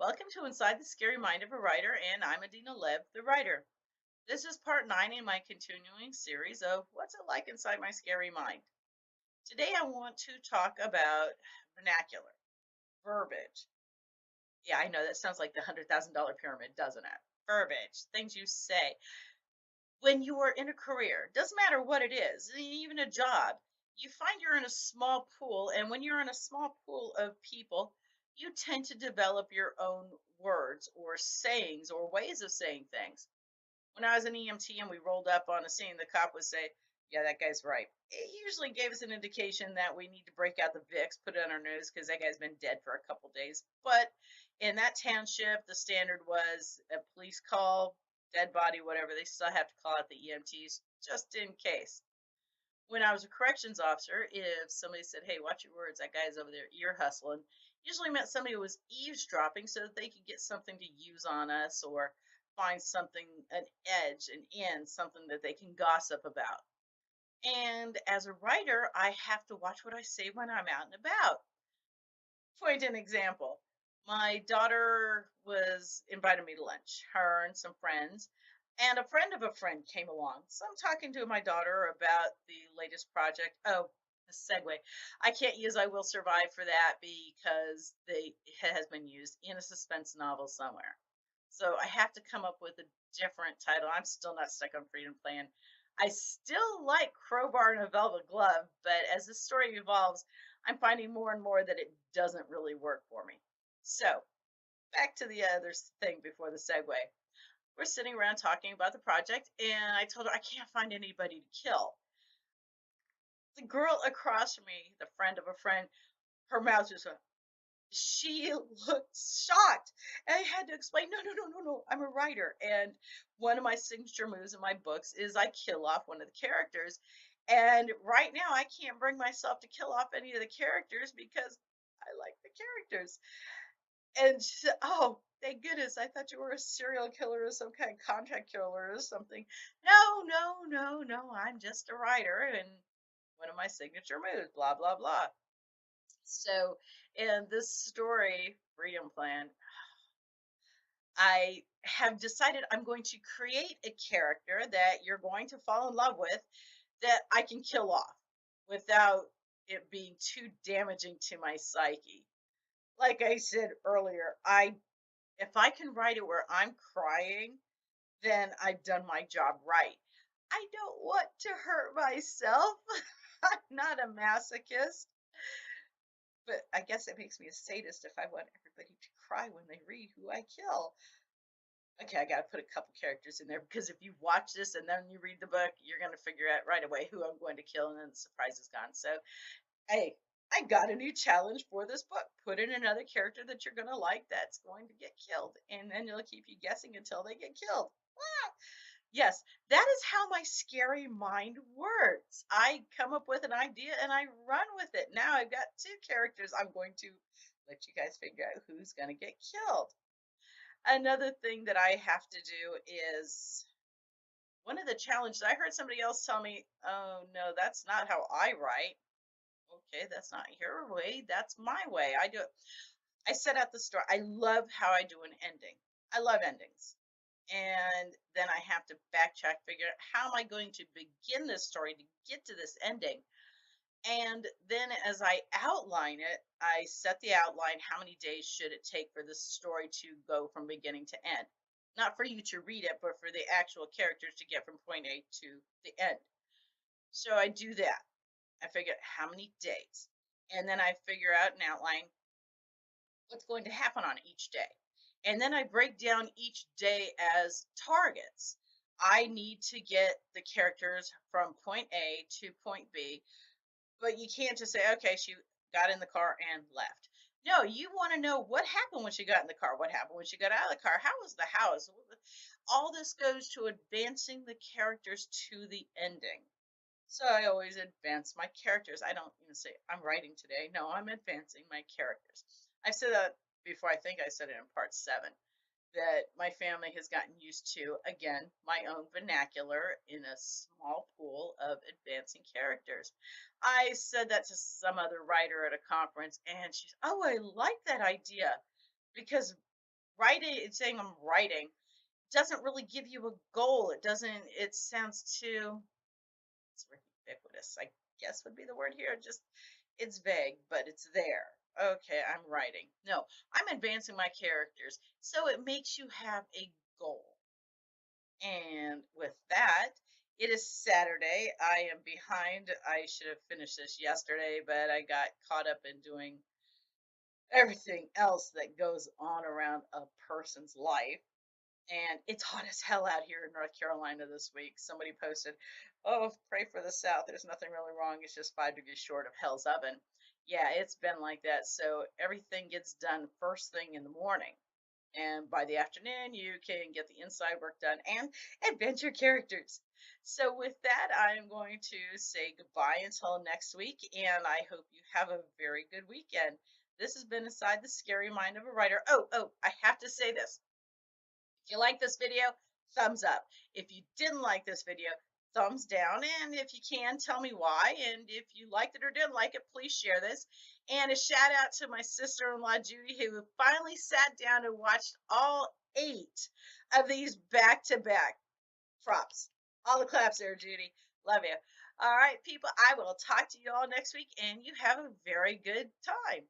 Welcome to Inside the Scary Mind of a Writer, and I'm Adina Lev, the writer. This is part 9 in my continuing series of What's It Like Inside My Scary Mind. Today I want to talk about vernacular, verbiage. Yeah, I know that sounds like the $100,000 pyramid, doesn't it? Verbiage, things you say. When you are in a career, doesn't matter what it is, even a job, you find you're in a small pool. And when you're in a small pool of people, you tend to develop your own words or sayings or ways of saying things. When I was an EMT and we rolled up on a scene, the cop would say, "Yeah, that guy's right." It usually gave us an indication that we need to break out the Vicks, put it on our nose because that guy's been dead for a couple days. But in that township, the standard was a police call, dead body, whatever. They still have to call out the EMTs just in case. When I was a corrections officer, if somebody said, "Hey, watch your words, that guy's over there ear hustling," usually meant somebody was eavesdropping so that they could get something to use on us or find something, an edge, an end, something that they can gossip about. And as a writer, I have to watch what I say when I'm out and about. Point an example. My daughter was invited me to lunch, her and some friends, and a friend of a friend came along. So I'm talking to my daughter about the latest project. Oh, a segue. I can't use I Will Survive for that because it has been used in a suspense novel somewhere. So I have to come up with a different title. I'm still not stuck on Freedom Plan. I still like Crowbar and a Velvet Glove, but as the story evolves, I'm finding more and more that it doesn't really work for me. So, back to the other thing before the segue. We're sitting around talking about the project, and I told her I can't find anybody to kill. The girl across from me, the friend of a friend, her mouth just went, she looked shocked. And I had to explain, no, no, no, no, no. I'm a writer. And one of my signature moves in my books is I kill off one of the characters. And right now, I can't bring myself to kill off any of the characters because I like the characters. And she said, "Oh, thank goodness. I thought you were a serial killer or some kind of contract killer or something." No, no, no, no. I'm just a writer. And one of my signature moves, blah, blah, blah. So, in this story, Freedom Plan, I have decided I'm going to create a character that you're going to fall in love with that I can kill off without it being too damaging to my psyche. Like I said earlier, I if I can write it where I'm crying, then I've done my job right. I don't want to hurt myself. I'm not a masochist. But I guess it makes me a sadist if I want everybody to cry when they read who I kill. Okay, I gotta put a couple characters in there because if you watch this and then you read the book, you're gonna figure out right away who I'm going to kill, and then the surprise is gone. So, hey, I got a new challenge for this book. Put in another character that you're gonna like that's going to get killed, and then it'll keep you guessing until they get killed. Ah! Yes, that is how my scary mind works. I come up with an idea and I run with it. Now I've got two characters. I'm going to let you guys figure out who's going to get killed. Another thing that I have to do is one of the challenges. I heard somebody else tell me, "Oh, no, that's not how I write." Okay, that's not your way. That's my way. I do it. I set out the story. I love how I do an ending. I love endings. And then I have to backtrack, figure out how am I going to begin this story to get to this ending. And then as I outline it, I set the outline. How many days should it take for this story to go from beginning to end? Not for you to read it, but for the actual characters to get from point A to the end. So I do that. I figure out how many days. And then I figure out and outline what's going to happen on each day. And then I break down each day as targets. I need to get the characters from point A to point B, but you can't just say, okay, she got in the car and left. No, you want to know what happened when she got in the car, what happened when she got out of the car, how was the house. All this goes to advancing the characters to the ending. So I always advance my characters. I don't even say I'm writing today. No, I'm advancing my characters. I've said that before. I think I said it in part 7 that my family has gotten used to, again, my own vernacular in a small pool of advancing characters. I said that to some other writer at a conference, and she's, "Oh, I like that idea because." writing, it's saying I'm writing, doesn't really give you a goal. It doesn't, it sounds too, it's ubiquitous, I guess would be the word here. Just, it's vague, but it's there. Okay, I'm writing. No, I'm advancing my characters. So it makes you have a goal. And with that, it is Saturday. I am behind. I should have finished this yesterday, but I got caught up in doing everything else that goes on around a person's life. And it's hot as hell out here in North Carolina this week. Somebody posted, "Oh, pray for the South. There's nothing really wrong. It's just 5 degrees short of hell's oven." Yeah, it's been like that. So everything gets done first thing in the morning. And by the afternoon, you can get the inside work done and adventure characters. So, with that, I am going to say goodbye until next week, and I hope you have a very good weekend. This has been Inside the Scary Mind of a Writer. Oh, I have to say this. If you like this video, thumbs up. If you didn't like this video, thumbs down. And if you can, tell me why. And if you liked it or didn't like it, please share this. And a shout out to my sister in law, Judy, who finally sat down and watched all 8 of these back to back. Props. All the claps there, Judy. Love you. All right, people, I will talk to you all next week, and you have a very good time.